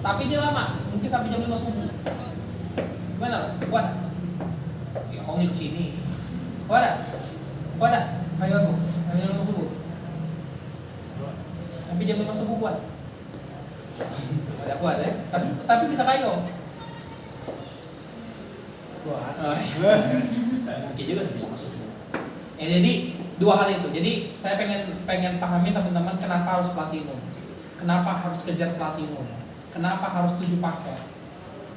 tapi dia lama, mungkin sampai jam 5 subuh. Gimana lah? Kuat? Ya kau nginep sini. Kuat ada? Kuat ada? Ayo aku, sampai jam 5 subuh. Sampai jam 5 subuh kuat? Tidak kuat ya? Tapi bisa kayo. Kuat. Mungkin juga sampai jam 5 subuh. Ya, jadi dua hal itu. Jadi saya pengen pahami teman-teman kenapa harus platinum. Kenapa harus kejar platinum? Kenapa harus 7 paket?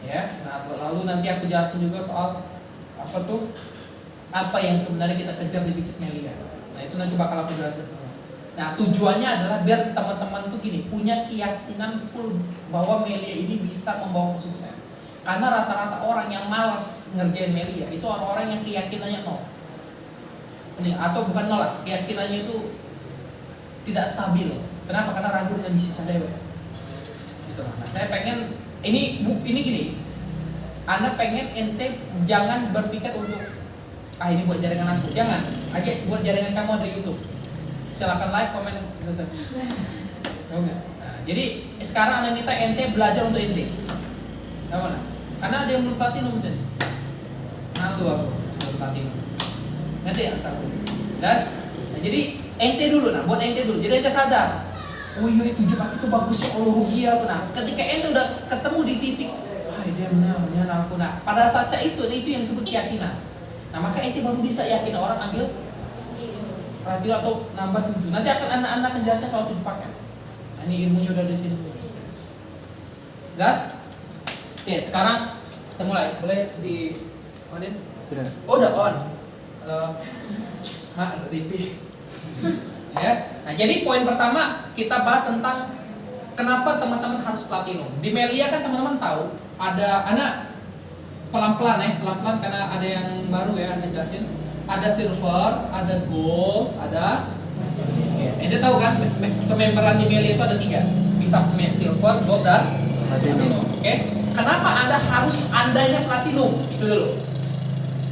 Ya, nah lalu nanti aku jelasin juga soal apa yang sebenarnya kita kejar di bisnis Melia. Nah itu nanti bakal aku jelasin semua. Nah tujuannya adalah biar teman-teman tuh gini punya keyakinan full bahwa Melia ini bisa membawa ke sukses. Karena rata-rata orang yang malas ngerjain Melia itu orang-orang yang keyakinannya nol. Ini atau bukan nol lah, keyakinannya itu tidak stabil. Kenapa? Karena ragu dengan bisnisnya dewe. Gitu. Nah, saya pengen ini gini. Anda pengen ente jangan berpikir untuk ini buat jaringan aku. Jangan. Aja buat jaringan kamu ada YouTube. Silakan like, komen, selesai. Oke. Nah, jadi sekarang Anda minta ente belajar untuk ente. Mana? Karena ada yang belum platinum sih. Nah, tuh aku belum platinum. Ngerti ya asal. Jelas? Nah, jadi ente dulu buat ente dulu. Jadi ente sadar. Oh iya 7 paket itu bagus ya Allah rugi aku. Nah, ketika ente udah ketemu di titik, dia benar aku. Nah, pada saat itu yang disebut keyakinan. Nah, maka ente baru bisa yakin orang ambil radio atau nambah 7. Nanti akan anak-anak menjelaskan soal 7 paket. Nah, ini ilmunya udah di sini. Jelas? Oke, sekarang kita mulai. Boleh di onin? Sudah. Oh, udah on. Halo. Mak, TV. Ya. Nah, jadi poin pertama kita bahas tentang kenapa teman-teman harus platinum. Di Melia kan teman-teman tahu ada anak pelan-pelan karena ada yang baru ya Anda jelasin. Ada silver, ada gold, ada Anda tahu kan pememberan di Melia itu ada 3. Bisa silver, gold dan platinum. Oke. Kenapa Anda harus andanya platinum? Itu dulu.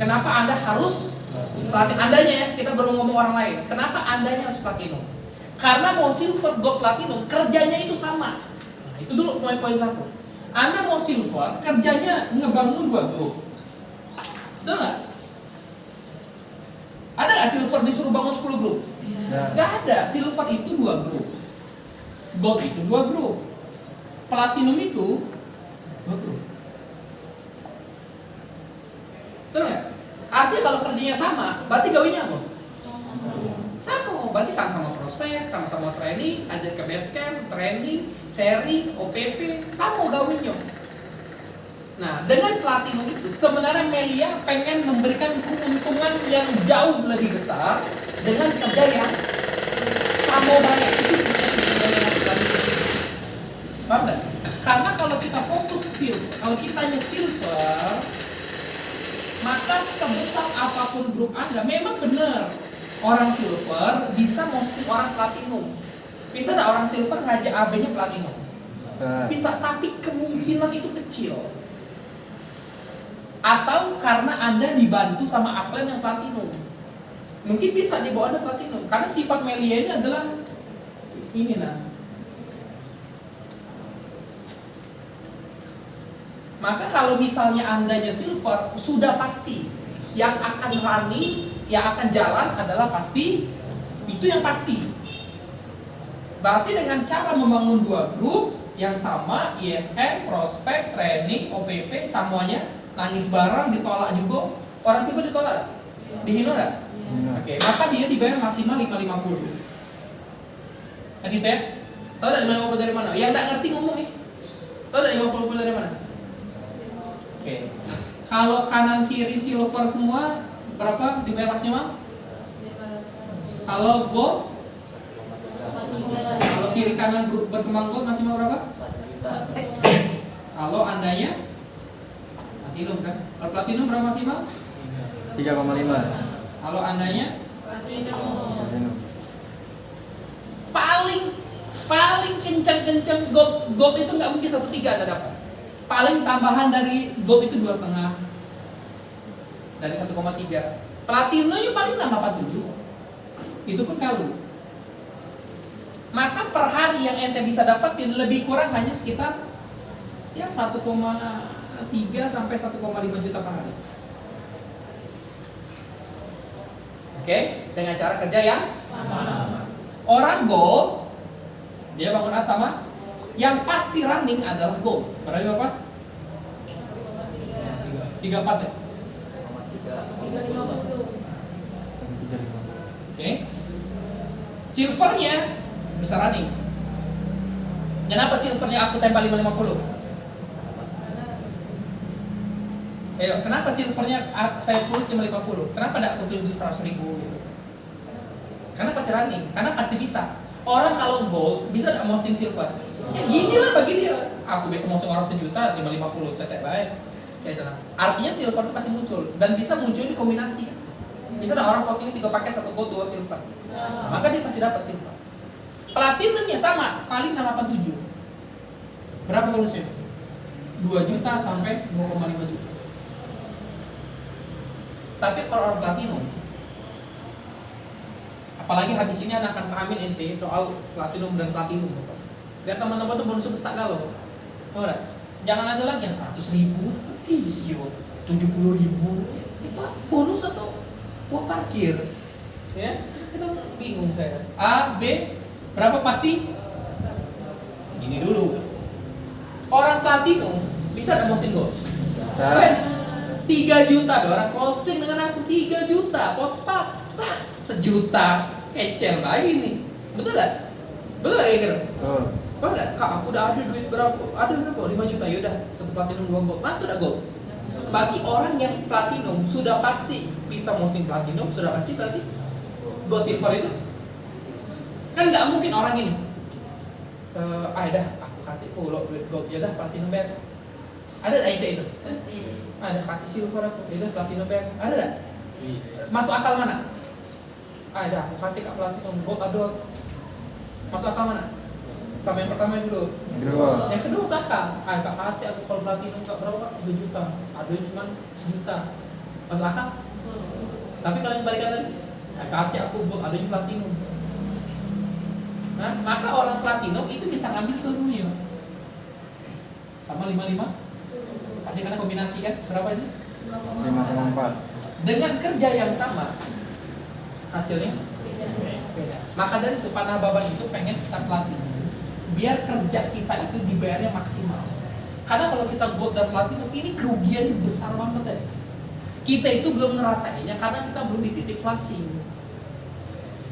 Kenapa Anda harus platinum? Andanya ya, kita baru ngomong orang lain. Kenapa andanya harus platinum? Karena mau silver, gold, platinum kerjanya itu sama. Nah, itu dulu poin 1. Anda mau silver, kerjanya ngebangun 2 grup. Betul nggak? Ada nggak silver disuruh bangun 10 grup? Nggak ada. Silver itu 2 grup, gold itu 2 grup, platinum itu 2 grup. Betul nggak? Artinya kalau kerjanya sama, berarti gawinya apa? Sama, berarti sama-sama prospek, sama-sama training, ada ke base camp, training, sharing, OPP, sama gawinya. Nah, dengan platinum itu sebenarnya Melia pengen memberikan keuntungan yang jauh lebih besar dengan kerja yang sama banyak. Itu sebenarnya paham nggak? Karena kalau kita fokus silver, kalau kita hanya silver, maka sebesar apapun grup Anda, memang benar orang silver bisa mesti orang platinum. Bisa nggak orang silver ngajak AB-nya platinum? Bisa, tapi kemungkinan itu kecil. Atau karena Anda dibantu sama upline yang platinum, mungkin bisa dibawa Anda platinum. Karena sifat Melia ini adalah ini Maka kalau misalnya andanya silver, sudah pasti yang akan running, yang akan jalan adalah pasti itu yang pasti. Berarti dengan cara membangun 2 grup yang sama, ISN, prospek, training, OPP, semuanya nangis bareng, ditolak juga. Orang silver ditolak, dihina nggak? Oke, maka dia dibayar maksimal 550. Kan itu ya? Tahu nggak 550 dari mana? Yang nggak ngerti ngomong nih. Tahu nggak 50 dari mana? Oke. Kalau kanan kiri silver semua berapa dibayar maksimal? Kalau gold? Kalau kiri kanan grup berkembang gold maksimal berapa? Kalau andanya platinum kan? Kalau platinum berapa maksimal? 3,5. Kalau andanya? Platinum. Paling kencang gold itu nggak mungkin 1,3 Anda dapat. Paling tambahan dari gold itu 2,5 dari 1,3. Platinumnya paling 6,87. Itu pun kalau. Maka per hari yang ente bisa dapatin lebih kurang hanya sekitar ya 1,3 sampai 1,5 juta per hari. Oke, dengan cara kerja yang sama. Orang gold, dia bangun sama. Yang pasti running adalah gold. Berapa? 3 pas ya? 1,35. Oke. Silvernya bisa running. Kenapa silvernya aku tempel 550? Kenapa silvernya saya tulis 550? Kenapa tidak aku tulis di 100.000 gitu? Karena pasti running, karena pasti bisa. Orang kalau gold bisa tidak posting silver? Ya gini lah bagi dia. Aku biasa posting orang 1 juta 550 cetek baik. Artinya silver itu pasti muncul dan bisa muncul di kombinasi. Bisa ada orang posting 3 pakai 1 gold 2 silver. Maka dia pasti dapat silver. Platinumnya sama, paling 687. Berapa bonusnya? 2 juta sampai 2,5 juta. Tapi kalau orang platinum, apalagi habis ini anak akan pahamin ente soal platinum dan platinum. Biar teman-teman tuh bonusnya besar galau. Tahu nggak? Jangan ada lagi yang 100.000, 70.000. Itu bonus atau uang parkir? Ya, kadang bingung saya. A, B, berapa pasti? Ini dulu. Orang platinum bisa ada motion gold. Bisa. 3 juta ada orang closing dengan aku 3 juta pospak. 1 juta kecil baik ini. Betul gak? Betul gak kira? Oh. Betul gak? Kak aku udah ada duit berapa? Ada berapa? 5 juta yaudah. 1 platinum 2 gold. Masuk udah gold. Bagi orang yang platinum sudah pasti bisa motion platinum, sudah pasti berarti gold silver itu kan nggak mungkin orang ini. Dah aku kati pulau duit gold ya dah platinum bag. Ada aja itu. Ada kaki silver aku, ya dah platinum bag. Ada tak? Masuk akal mana? Dah aku kati kak platinum gold ada. Masuk akal mana? Sama yang pertama yang dulu. Yang kedua masuk akal. Kak kati aku kalau platinum kak berapa? 2 juta. Ada yang cuma 1 juta. Masuk akal? Tapi kalau yang balikan tadi, kati aku gold ada yang platinum. Nah, maka orang platinum itu bisa ngambil seluruhnya. Sama 55. Pasti karena kombinasi kan? Berapa ini? 5,4. Dengan kerja yang sama, hasilnya beda. Maka dari itu Panah Baban itu pengen kita platinum, biar kerja kita itu dibayarnya maksimal. Karena kalau kita gold dan platinum ini kerugiannya besar banget ya. Kita itu belum ngerasainnya karena kita belum di titik flashing.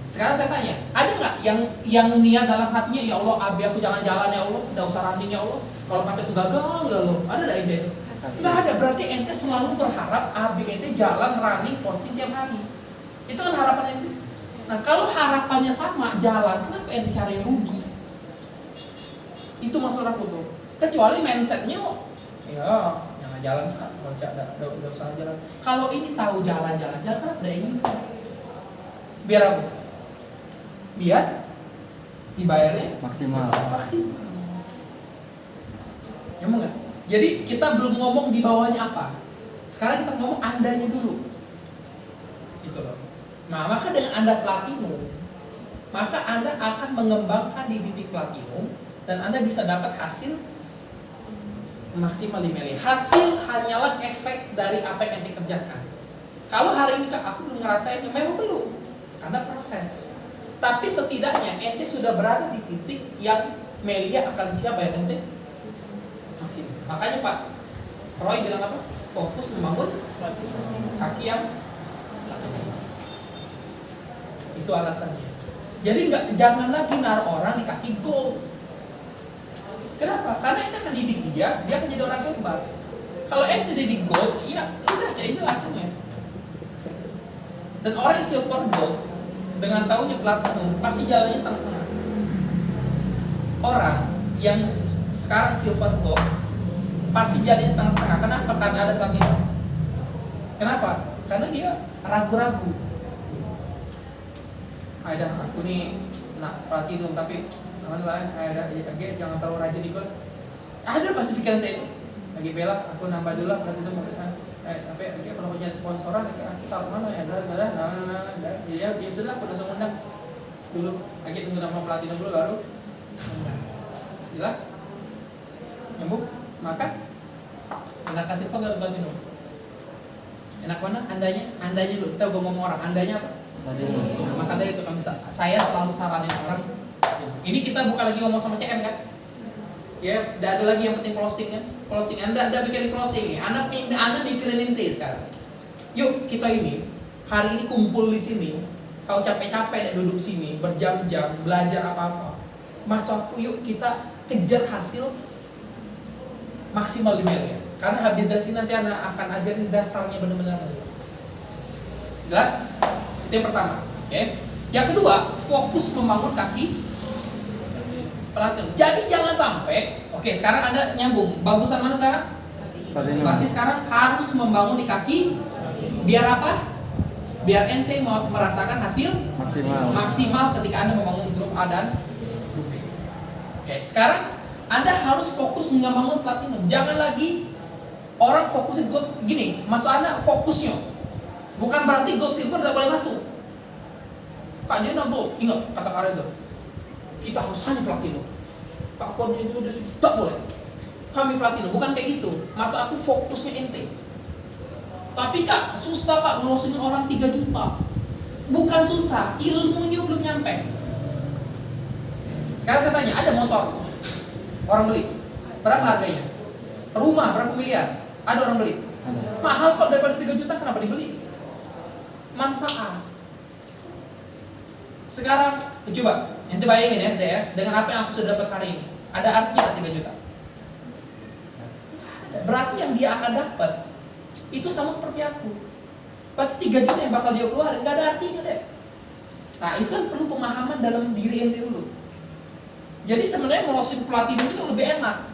Sekarang saya tanya, ada nggak yang niat dalam hatinya, ya Allah, AB aku jangan jalan ya Allah, tidak usah running ya Allah. Kalau pacar itu gagal ya Allah, ada nggak aja itu? Nggak ada, berarti ente selalu berharap AB ente jalan running posting tiap hari. Itu kan harapan ente. Nah kalau harapannya sama jalan, kenapa ente cari yang rugi? Itu maksud aku tuh. Kecuali mindsetnya, ya jangan jalan kan, baca udah usah jalan. Kalau ini tahu jalan kenapa ada ini? Biar apa? Biar dibayarnya Maksimal. Ya enggak? Jadi kita belum ngomong di bawahnya apa. Sekarang kita ngomong andanya dulu. Gitu loh. Nah, maka dengan Anda platinum, maka Anda akan mengembangkan di titik platinum dan Anda bisa dapat hasil maksimal 5 miliar. Hasil hanyalah efek dari apa yang Anda kerjakan. Kalau hari ini Kak, aku belum ngerasain, memang belum. Karena proses. Tapi setidaknya ente sudah berada di titik yang Melia akan siap bayar ente maksimal. Makanya Pak Roy bilang apa? Fokus membangun kaki yang platinum. Itu alasannya. Jadi jangan lagi naruh orang di kaki gold. Kenapa? Karena ente akan didik dia akan jadi orang hebat. Kalau ente didik gold, ya udah ini langsungnya. Dan orang yang silver gold dengan tahunya platinum pasti jalannya setengah-setengah. Orang yang sekarang silver gold pasti jalannya setengah-setengah. Kenapa? Karena ada platinum. Kenapa? Karena dia ragu-ragu. Aku nih nak platinum tapi jangan terlalu rajin ikut. Ada pasti pikiran saya itu. Lagi bela, aku nambah dulu lah platinum. Kalau punya sponsoran, aku taruh mana ya? Ya sudah, aku langsung undang dulu. Tunggu nama platinum dulu baru. Jelas? Nyambung? maka enak kasih kok gak platinum. Enak mana? Andanya dulu. Kita ngomong orang. Andanya apa? Platinum. Nah, maka dari itu kami saya selalu saranin orang. Ini kita bukan lagi ngomong sama CM kan? Ya, tidak ada lagi yang penting closing kan? Closing. Anda bikin closing ya. Anda mikirin inti sekarang. Yuk kita ini hari ini kumpul di sini. Kau capek-capek duduk sini berjam-jam belajar apa-apa. Masuk yuk kita kejar hasil maksimal di Melia. Karena habis dari sini nanti anak akan ajarin dasarnya benar-benar. Jelas? Itu yang pertama. Oke. Yang kedua, fokus membangun kaki platinum. Jadi jangan sampai, oke sekarang Anda nyambung. Bagusan mana sekarang? Platinum. Berarti sekarang harus membangun di kaki. Biar apa? Biar ente merasakan hasil maksimal ketika Anda membangun grup A dan grup B. Oke, sekarang Anda harus fokus membangun platinum. Jangan lagi orang fokusin gold gini, masuk Anda fokusnya. Bukan berarti gold silver tidak boleh masuk. Kak dia gold, ingat kata Kak Reza. Kita harus hanya platinum. Pak Kod itu udah tidak boleh. Kami platinum, bukan kayak gitu. Masuk aku fokusnya ente. Tapi Kak, susah Kak ngelosingin orang 3 juta. Bukan susah, ilmunya belum nyampe. Sekarang saya tanya, ada motor orang beli, berapa harganya? Rumah berapa miliar? Ada orang beli? Ada. Mahal kok daripada 3 juta, kenapa dibeli? Manfaat. Sekarang coba, ente bayangin ya, deh, dengan apa yang aku sudah dapat hari ini, ada artinya 3 juta? Berarti yang dia akan dapat itu sama seperti aku. Berarti 3 juta yang bakal dia keluarin, nggak ada artinya deh. Nah itu kan perlu pemahaman dalam diri ente dulu. Jadi sebenarnya melosing platinum itu lebih enak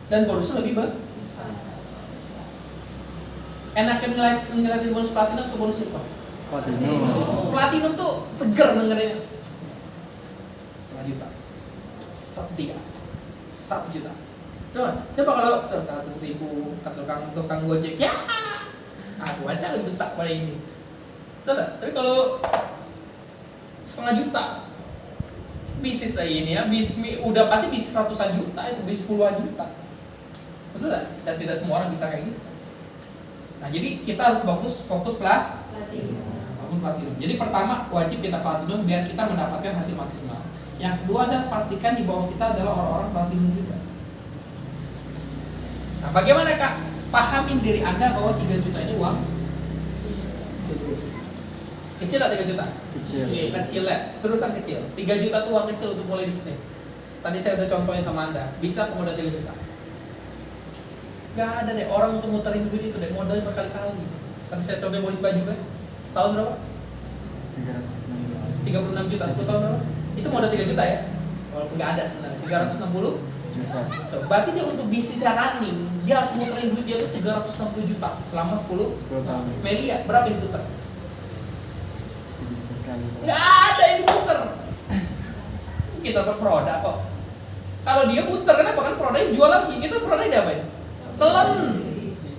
dan bonusnya lebih besar. Enakan ngeliatin bonus platinum atau bonus silver? Platinum tuh seger dengerinnya. 1,5 juta, 1 juta. Coba kalau 100.000 ke tukang Gojek, ya aku aja lebih besar pada ini. Betul tak? Tapi kalau 0,5 juta bisnis ini ya, bisnis udah pasti bisnis ratusan juta, itu bisnis puluhan juta. Betul tak? Dan tidak semua orang bisa kayak gitu. Nah jadi kita harus fokus platinum. Jadi pertama wajib kita platinum biar kita mendapatkan hasil maksimal. Yang kedua adalah pastikan di bawah kita adalah orang-orang platinum juga. Nah bagaimana Kak? Pahamin diri Anda bahwa 3 juta ini uang kecil lah. 3 juta? Kecil ya, seriusan kecil. 3 juta itu uang kecil untuk mulai bisnis. Tadi saya udah contohin sama Anda, bisa modal 3 juta. Gak ada deh orang untuk muterin duit itu deh, modalnya berkali-kali. Tadi saya coba bonus baju kan, setahun berapa? 36 juta, 10 tahun berapa? Itu modal 3 juta ya? Walaupun gak ada sebenarnya, 360 juta. Berarti dia untuk bisnisnya running, dia harus muterin duit dia tuh 360 juta selama 10 tahun. Melia, berapa yang diputer? Gak ada yang diputer. Kita berproduk kok. Kalau dia puter, kenapa? Kan produknya jual lagi, kita produknya diapain? Telan.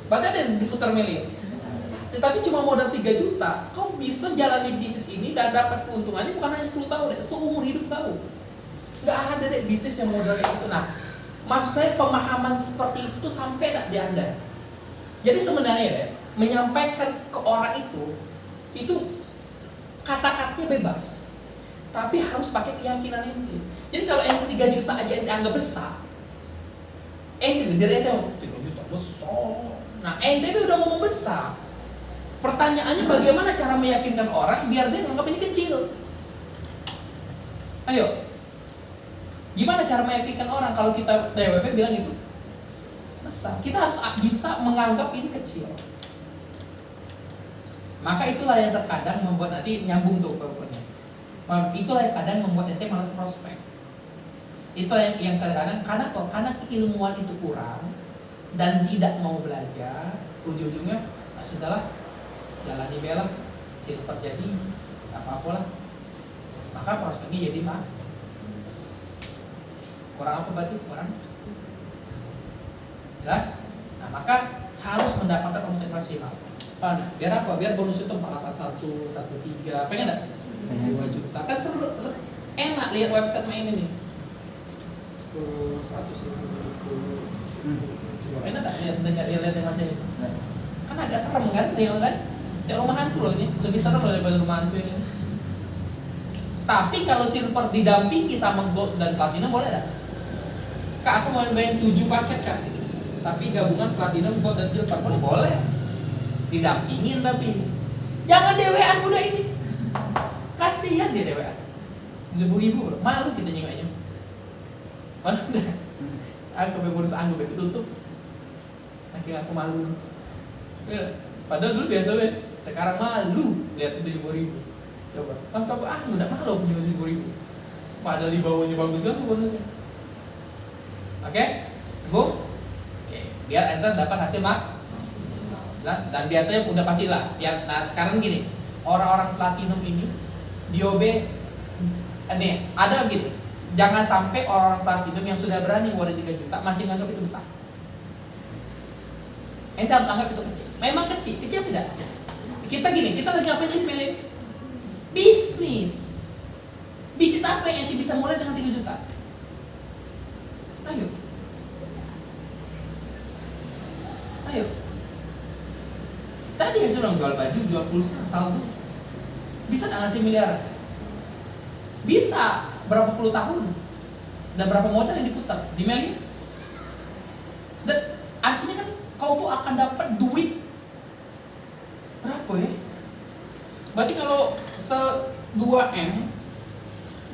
Berarti ada yang diputer Melia. Tetapi cuma modal 3 juta, kau bisa jalani bisnis ini dan dapat keuntungannya bukan hanya 10 tahun deh, seumur hidup kau. Gak ada deh bisnis yang modalnya itu. Nah, maksud saya pemahaman seperti itu sampai tak di Anda. Jadi sebenarnya deh, menyampaikan ke orang itu kata-katanya bebas, tapi harus pakai keyakinan ente. Jadi kalau ente 3 juta aja ente anggap besar, ente diri ente mau 3 juta besar. Nah, ente udah ngomong besar. Pertanyaannya bagaimana cara meyakinkan orang biar dia nganggap ini kecil? Ayo, gimana cara meyakinkan orang kalau kita TWP bilang itu besar? Kita harus bisa menganggap ini kecil. Maka itulah yang terkadang membuat nanti nyambung tuh powerpointnya. Itulah yang kadang membuat ente malas prospek. Itulah yang kadang karena keilmuan itu kurang dan tidak mau belajar, ujung-ujungnya sudahlah, jalan bela, silver jadi apa-apa lah. Maka prospeknya jadi mah kurang apa berarti? Kurang jelas. Nah maka harus mendapatkan omset maksimal. Biar apa? Biar bonus itu 481, 13, pengen enggak? 2 juta. Kan seru, enak lihat website main ini nih. 10 Coba enak tak lihat yang macam itu? Nah, Kan agak serem kan, Rio kan? Cek rumah hantu loh ini, lebih serem loh daripada rumah hantu ini. Tapi kalau silver didampingi sama gold dan platinum boleh tak? Kak, aku mau main 7 paket kak, tapi gabungan platinum, gold dan silver boleh. Didampingin tapi jangan dewean udah ini. Kasihan dia dewean. 70.000 malu kita nyengoknya. Mana udah? Aku bonus anggur tutup. Akhirnya aku malu. Ya, padahal dulu biasa weh. Sekarang malu lihat itu 70.000. Coba. Pas aku enggak malu punya 70.000. Padahal di bawahnya bagus kan bonusnya. Oke? Tunggu. Oke, biar enter dapat hasil mak. Jelas dan biasanya udah pastilah. Ya, nah sekarang gini. Orang-orang platinum ini DOB nih, ada gini. Jangan sampai orang platinum yang sudah berani ngeluarin 3 juta masih nganggap itu besar. Ente harus anggap itu kecil. Memang kecil tidak? Kita gini, kita lagi ngapain sih milih? Bisnis. Bisnis apa yang ente bisa mulai dengan 3 juta? Ayo. Tadi yang sudah jual baju, jual pulsa, saldo. Bisa nggak ngasih miliaran? Bisa. Berapa puluh tahun dan berapa modal yang diputar di Meli. Dan artinya kan kau tuh akan dapat duit berapa ya? Berarti kalau 2M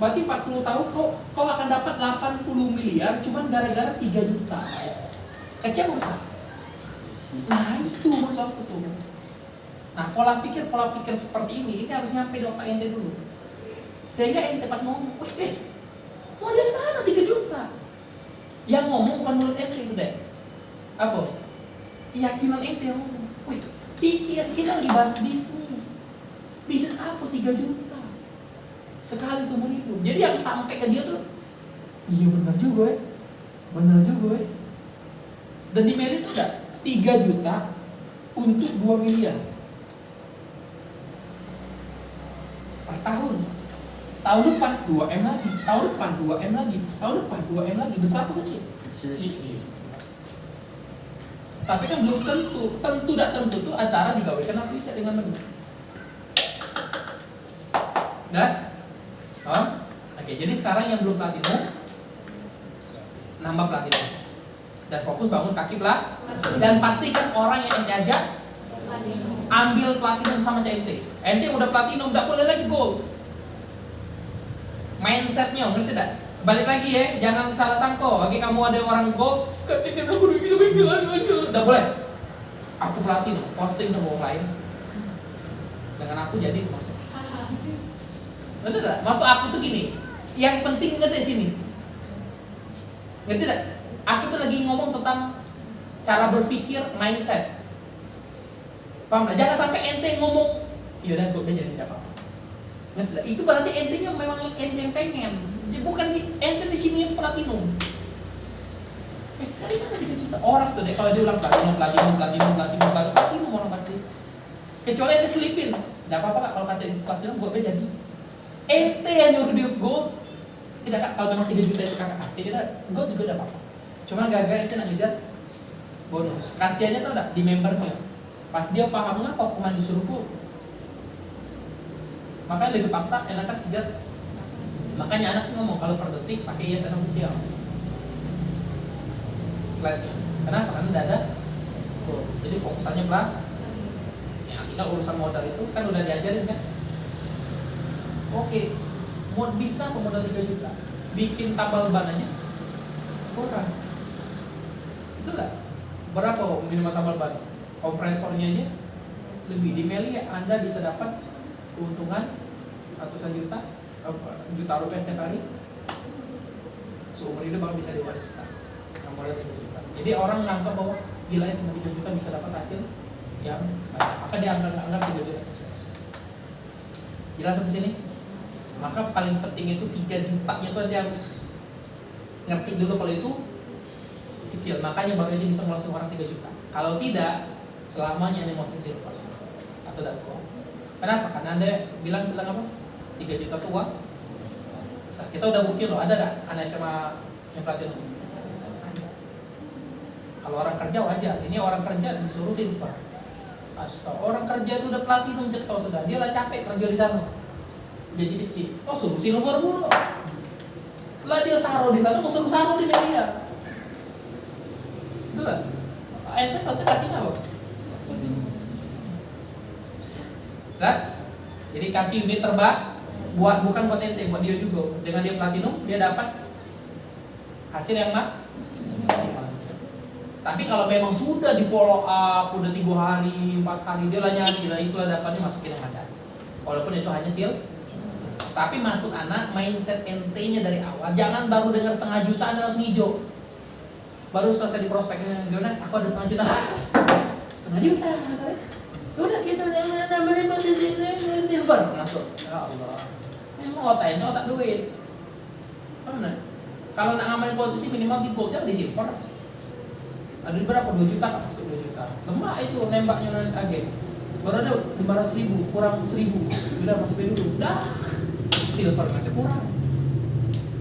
berarti 40 tahun kau akan dapat 80 miliar cuman gara-gara 3 juta. Kecil apa besar? Nah itu maksud aku tuh. Nah pola pikir seperti ini harus nyampe di otak ente dulu. Sehingga ente pas ngomong, mau dari mana 3 juta? Yang ngomong bukan mulut ente itu deh. Apa? Keyakinan ente yang ngomong. Pikir, kita lagi bahas bisnis. Bisnis apa 3 juta? Sekali seumur hidup. Jadi yang sampai ke dia tuh, iya benar juga ya. Dan di Meli tuh udah 3 juta untuk 2 miliar per tahun. Tahun depan 2M lagi, tahun depan 2M lagi, tahun depan 2M lagi. Besar apa kecil? Kecil. Tapi kan belum tentu tuh antara digawekan atau tidak dengan benar. Gas? Oke, jadi sekarang yang belum platinum nambah platinum dan fokus bangun kaki plat dan pastikan orang yang jajak ambil platinum sama CNT. Ente udah platinum, nggak boleh lagi gold. Mindsetnya, ngerti tidak? Balik lagi ya, jangan salah sangka. Bagi kamu ada orang gold, katanya aku udah gitu bengkel, nggak boleh. Aku platinum, posting sama orang lain. Dengan aku jadi masuk. Ngerti tidak? Masuk aku tuh gini. Yang penting ngerti sini. Ngerti tidak? Aku tuh lagi ngomong tentang cara berpikir, mindset. Paham nggak? Jangan sampai ente ngomong, yaudah gue udah jadi nggak apa-apa. Ngerti tidak? Itu berarti ente-nya memang ente yang pengen. Bukan ente di sini itu platinum. Dari mana 3 juta? Orang tuh deh kalau dia ulang platinum orang pasti. Kecuali ente selipin. Nggak apa-apa kak kalau kata platinum gue udah jadi. Ente yang nyuruh dia gold. Tidak kak, kalau memang 3 juta itu kakak tidak gold juga udah apa-apa. Cuma gagal ente nak ngejar bonus. Kasiannya tuh ada di membernya. Pas dia paham ngapa hukuman disuruh gold. Makanya lebih paksa enakan kejar. Makanya anak ngomong kalau per detik pakai ISN official. Slide-nya. Kenapa? Karena tidak ada gold. Jadi fokusannya pelan. Ya tinggal urusan modal itu kan udah diajarin kan. Oke, mau bisa modal 3 juta, bikin tambal ban aja kurang. Itulah berapa minimal tambal ban? Kompresornya aja lebih. Di Meli Anda bisa dapat keuntungan ratusan juta rupiah setiap hari. Seumur hidup bakal bisa diwariskan. Yang modal 3 juta. Jadi orang menganggap bahwa gila ya cuma 3 juta bisa dapat hasil yang banyak. Maka dia anggap 3 juta kecil. Jelas sampai sini? Maka paling penting itu 3 jutanya itu dia harus ngerti dulu kalau itu kecil. Makanya baru aja bisa ngeluarin orang 3 juta. Kalau tidak, selamanya dia mau kecil atau tidak kok. Kenapa? Karena Anda bilang apa? 3 juta itu uang besar. Kita udah bukti loh, ada tak anak SMA yang platinum? Kalau orang kerja wajar, ini orang kerja disuruh silver. Astaga, orang kerja itu udah platinum cetau sudah, dia lah capek kerja di sana, gaji kecil. Oh suruh silver dulu, lah dia saruh di sana, kok suruh saruh di media? Itu lah. Ente seharusnya kasihnya apa? Jelas? Jadi kasih unit terbang, bukan buat ente, buat dia juga. Dengan dia platinum, dia dapat hasil yang maksimal. Tapi kalau memang sudah di follow up, udah 3 hari, 4 hari, dia lah nyari, lah itulah dapatnya masukin yang ada. Walaupun itu hanya tapi masuk anak mindset ente-nya dari awal. Jangan baru dengar setengah juta anda langsung hijau. Baru selesai di prospeknya, gimana? Aku ada setengah juta. Setengah juta, udah kita namanya posisi silver masuk. Ya Allah. Emang otak duit. Mana? Kalau nak ngamalin posisi minimal di gold jangan di silver. Ada berapa? 2 juta kan masuk 2 juta. Lemak itu nembaknya non agen. Baru ada 500.000 kurang 1.000. Udah masuk dulu. Dah. Silver masih kurang.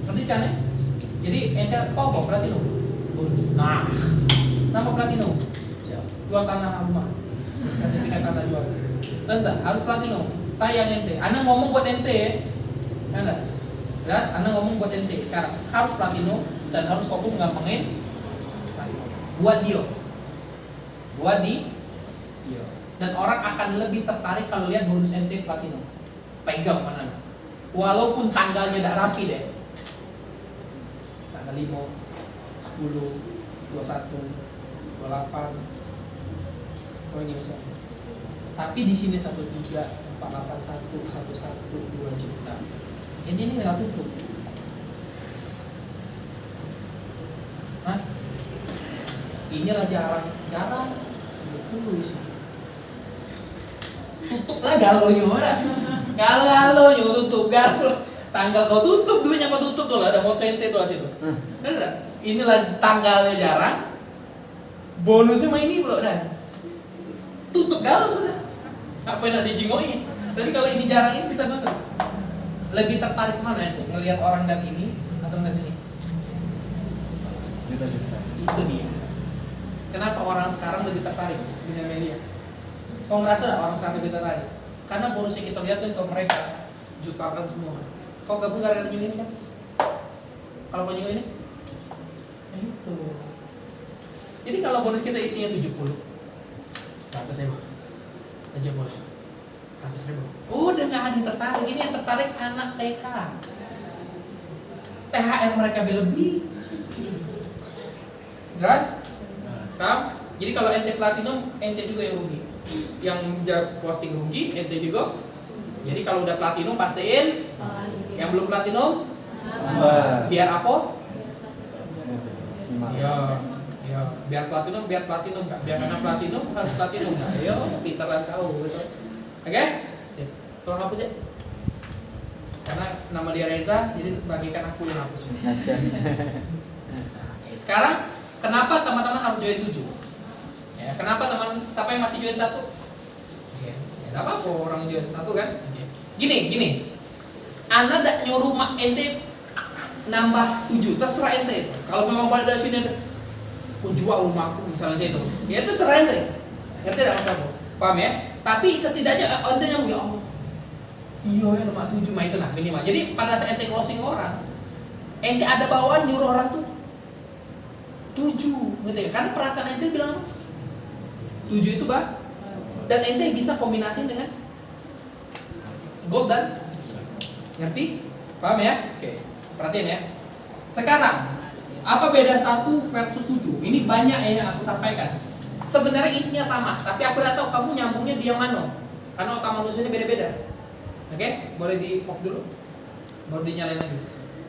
Nanti cane. Jadi ente kok platinum. Nah. Nama platinum. Jual tanah rumah. Sertifikat tanah jual. Terus dah harus platinum. Sayang ente. Anda ngomong buat ente ya. Anda. Jelas Anda ngomong buat ente sekarang. Harus platinum dan harus fokus ngapain? Buat dia, dan orang akan lebih tertarik kalau lihat bonus ente platinum. Pegang mana? Walaupun tanggalnya tidak rapi deh, tanggal 5, 10, 21, 28, pokoknya misalnya. Tapi di sini 13, 481, 11, 2 juta. Ini nggak tutup. Hah? Inilah jarang tulis. Tutup lah galonya orang. Galo tutup galo. Tanggal kau tutup, duitnya kau tutup tuh lah, ada foto ente tuh situ. Bener? Inilah tanggalnya jarang. Bonusnya mah ini bro dah. Tutup galo sudah. Apa yang nak dijingoin? Tapi kalau ini jarang ini bisa banget. Lebih tertarik mana itu? Ngelihat orang dan ini atau ngelihat ini? Juta-juta. Itu dia. Kenapa orang sekarang lebih tertarik dengan media? Kau ngerasa orang sekarang lebih tertarik? Karena bonus yang kita lihat itu mereka jutaan semua. Kau gabung gara-gara new ini kan? Kalau kau new ini? Ya itu. Jadi kalau bonus kita isinya 70, 100.000, 70, 100.000. Udah nggak ada yang tertarik. Ini yang tertarik anak TK. THR mereka lebih. Jelas? Sam. Jadi kalau ente platinum, ente juga yang rugi. Yang posting rugi, ente juga. Jadi kalau udah platinum pastiin. Yang belum platinum, biar apa? Ya, biar platinum nggak? Biar karena platinum harus platinum nggak? Ayo, pintaran kau, gitu. Oke? Sip. Tolong hapus ya. Karena nama dia Reza, jadi bagikan aku yang hapus. Sekarang kenapa teman-teman harus join 7? Ya, kenapa siapa yang masih join 1? Ya, tidak apa-apa orang join 1 kan? Gini. Anda tak nyuruh mak ente nambah 7, terserah ente itu. Kalau memang balik dari sini jual rumahku misalnya itu, ya itu terserah ente. Ngerti tidak Mas Abu? Paham ya? Tapi setidaknya ente yang ya Allah. Iya ya nomor 7 mah itu nah minimal. Jadi pada saat ente closing orang, ente ada bawaan nyuruh orang tuh 7, gitu ya. Karena perasaan ente bilang 7 itu Bang. Dan ente bisa kombinasi dengan gold dan ngerti? Paham ya? Oke. Perhatian ya. Sekarang apa beda 1 versus 7? Ini banyak ya yang aku sampaikan. Sebenarnya intinya sama, tapi aku udah tahu kamu nyambungnya di yang mana. Karena otak manusia ini beda-beda. Oke? Boleh di off dulu. Baru dinyalain lagi.